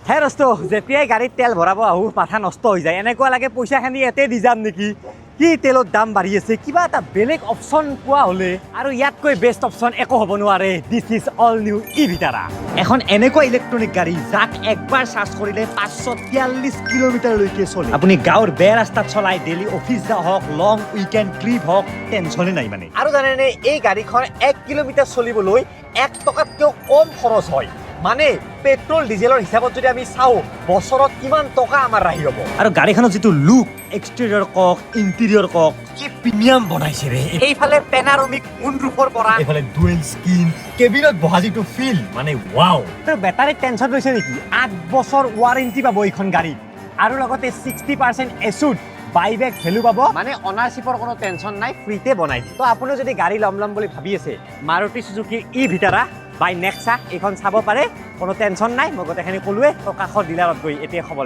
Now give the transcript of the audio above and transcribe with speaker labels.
Speaker 1: হে দোস্ত যেতিয়াই গাড়ীত তেল ভৰাব আহোঁ মাথা নষ্ট হৈ যায় এনেকুৱা লাগে পইচাখিনি ইয়াতে দি যাম নেকি কি তেলৰ দাম বাঢ়ি আছে কিবা এটা বেলেগ অপশ্যন পোৱা হ'লে আৰু ইয়াতকৈ বেষ্ট অপশ্যন একো হ'ব নোৱাৰে দিছ ইজ অল নিউ ই ভিটাৰা এখন এনেকুৱা ইলেক্ট্ৰনিক গাড়ী যাক একবাৰ চাৰ্জ কৰিলে 543 কিলোমিটাৰলৈকে চলে আপুনি গাঁৱৰ বেয়া ৰাস্তাত চলাই ডেইলি অফিচ যা হওক লং উইকেণ্ড ট্ৰিপ হওক টেনশ্যনে নাই মানে আৰু জানেনে এই গাড়ীখন 1 কিলোমিটাৰ চলিবলৈ 1 টকাতকৈও কম খৰচ হয় মানে পেট্ৰল ডিজেলৰ হিচাপত যদি আমি চাওঁ বছৰত কিমান টকা আমাৰ ৰাহি হ'ব আৰু গাড়ীখনৰ যিটো লুক এক্সটেৰিয়ৰ কক ইণ্টেৰিয়ৰ কক কি প্ৰিমিয়াম বনাইছে ৰে এইফালে পেনাৰমিক মুনৰুফৰ পৰা এইফালে ডুৱেল স্ক্ৰীন কেবিনত বহা যিটো ফিল মানে ৱাও আৰু বেটাৰীত টেনশ্যন লৈছে নেকি 8 বছৰ ৱাৰেণ্টি পাব এইখন গাড়ীত আৰু লগতে 60% এছুড বাইবেক ভেলু পাব মানে অনাৰশ্বিপৰ কোনো টেনশ্যন নাই ফ্ৰীতে বনাই দিয়ে তো আপুনি যদি গাড়ী ল'ম বুলি ভাবি আছে মাৰুতি সুজুকি ই ভিটাৰা বাই নেক্সা এইখন চাব পাৰে কোনো টেনশ্যন নাই মই গোটেইখিনি ক'লোৱে তো কাষৰ ডিলাৰত গৈ এতিয়া খবৰ